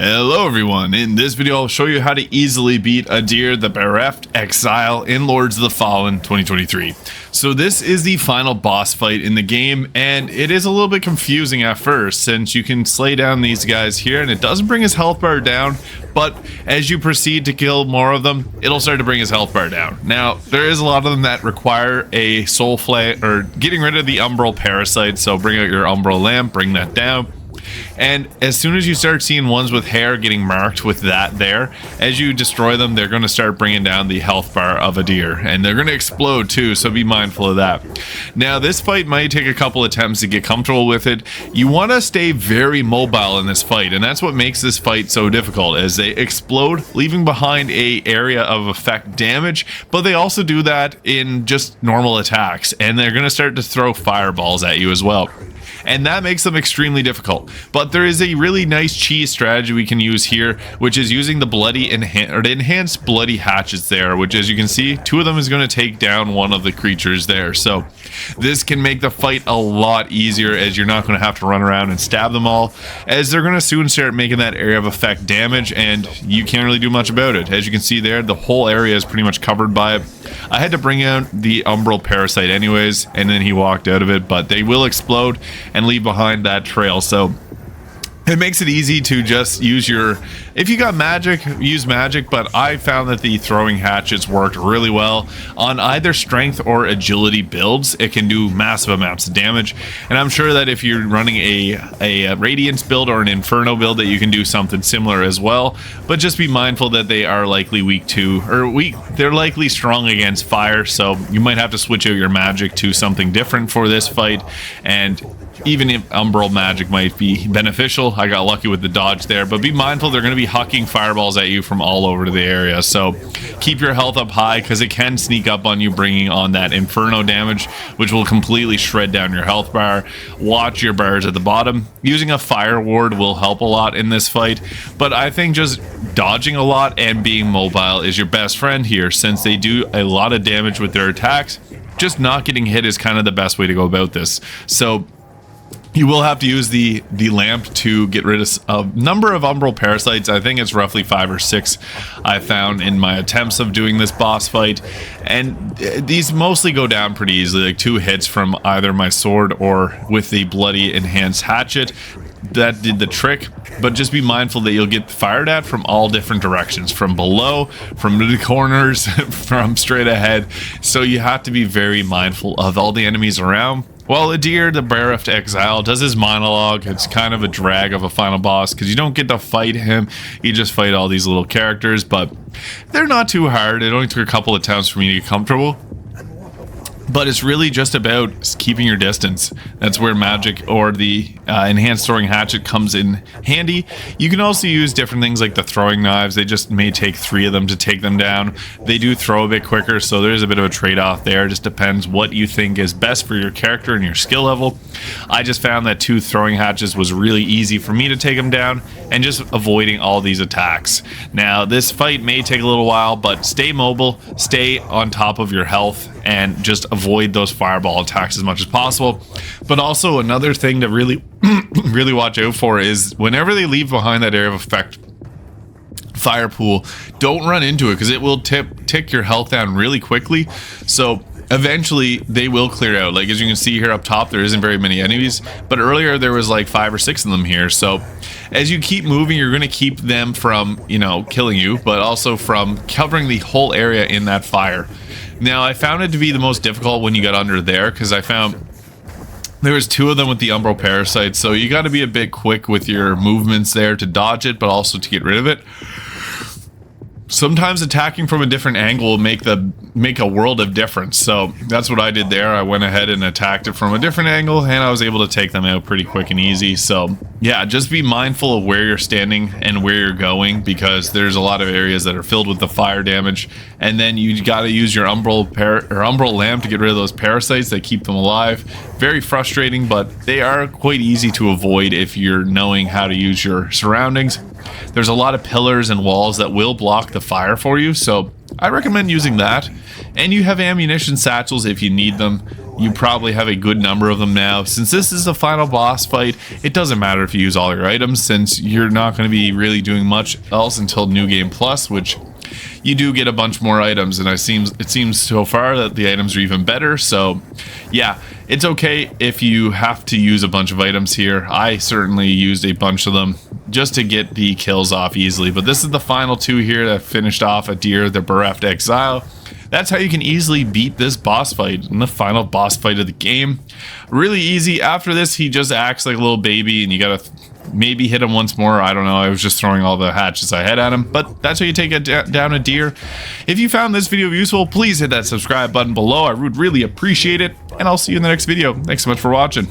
Hello everyone, in this video I'll show you how to easily beat Adyr the Bereft Exile in Lords of the Fallen 2023. So this is the final boss fight in the game, and it is a little bit confusing at first since you can slay down these guys here and it doesn't bring his health bar down, but as you proceed to kill more of them, it'll start to bring his health bar down. Now, there is a lot of them that require a soul flame, or getting rid of the umbral parasites, so bring out your umbral lamp, bring that down. And as soon as you start seeing ones with hair getting marked with that there, as you destroy them, they're going to start bringing down the health bar of Adyr, and they're going to explode too, so be mindful of that. Now, this fight might take a couple attempts to get comfortable with it. You want to stay very mobile in this fight, and that's what makes this fight so difficult, as they explode, leaving behind a area of effect damage, but they also do that in just normal attacks, and they're going to start to throw fireballs at you as well. And that makes them extremely difficult. But there is a really nice cheese strategy we can use here, which is using the enhanced bloody hatchets there, which, as you can see, two of them is going to take down one of the creatures there. So this can make the fight a lot easier, as you're not going to have to run around and stab them all, as they're going to soon start making that area of effect damage, and you can't really do much about it. As you can see there, the whole area is pretty much covered by it. I had to bring out the umbral parasite anyways, and then he walked out of it, but they will explode and leave behind that trail. So it makes it easy to just use your, if you got magic, use magic, but I found that the throwing hatchets worked really well on either strength or agility builds. It can do massive amounts of damage, and I'm sure that if you're running a radiance build or an inferno build, that you can do something similar as well. But just be mindful that they are likely weak to, they're likely strong against fire, so you might have to switch out your magic to something different for this fight. And even if umbral magic might be beneficial, I got lucky with the dodge there, but be mindful they're going to be hucking fireballs at you from all over the area, so keep your health up high, because it can sneak up on you, bringing on that inferno damage, which will completely shred down your health bar. Watch your bars at the bottom. Using a fire ward will help a lot in this fight, but I think just dodging a lot and being mobile is your best friend here, since they do a lot of damage with their attacks. Just not getting hit is kind of the best way to go about this. So you will have to use the lamp to get rid of a number of umbral parasites. I think it's roughly 5 or 6 I found in my attempts of doing this boss fight, and these mostly go down pretty easily, like 2 hits from either my sword or with the bloody enhanced hatchet. That did the trick, but just be mindful that you'll get fired at from all different directions, from below, from the corners, from straight ahead, so you have to be very mindful of all the enemies around. Well, Adyr the Bereft Exile does his monologue. It's kind of a drag of a final boss, because you don't get to fight him, you just fight all these little characters, but they're not too hard. It only took a couple of attempts for me to get comfortable. But it's really just about keeping your distance. That's where magic or the enhanced throwing hatchet comes in handy. You can also use different things like the throwing knives. They just may take 3 of them to take them down. They do throw a bit quicker, so there's a bit of a trade-off there. It just depends what you think is best for your character and your skill level. I just found that 2 throwing hatchets was really easy for me to take them down, and just avoiding all these attacks. Now, this fight may take a little while, but stay mobile, stay on top of your health, and just avoid those fireball attacks as much as possible. But also, another thing to really really watch out for is whenever they leave behind that area of effect fire pool, don't run into it, because it will tick your health down really quickly. So eventually they will clear out. Like, as you can see here up top, there isn't very many enemies, but earlier there was like 5 or 6 of them here. So as you keep moving, you're going to keep them from, you know, killing you, but also from covering the whole area in that fire. Now, I found it to be the most difficult when you got under there, because I found there was 2 of them with the umbral parasites, so you got to be a bit quick with your movements there to dodge it, but also to get rid of it. Sometimes attacking from a different angle will make a world of difference, so that's what I did there. I went ahead and attacked it from a different angle, and I was able to take them out pretty quick and easy. So yeah, just be mindful of where you're standing and where you're going, because there's a lot of areas that are filled with the fire damage, and then you got to use your umbral lamp to get rid of those parasites that keep them alive. Very frustrating, but they are quite easy to avoid if you're knowing how to use your surroundings. There's a lot of pillars and walls that will block the fire for you, so I recommend using that. And you have ammunition satchels if you need them. you probably have a good number of them now. Since this is the final boss fight, it doesn't matter if you use all your items, since you're not going to be really doing much else until New Game Plus, which you do get a bunch more items, and it seems so far that the items are even better. So yeah, it's okay if you have to use a bunch of items here. I certainly used a bunch of them just to get the kills off easily, but this is the final two here that finished off Adyr the Bereft Exile. That's how you can easily beat this boss fight in the final boss fight of the game. Really easy. After this, he just acts like a little baby, and you gotta maybe hit him once more. I don't know. I was just throwing all the hatchets I had at him, but that's how you take it down Adyr. If you found this video useful, please hit that subscribe button below. I would really appreciate it, and I'll see you in the next video. Thanks so much for watching.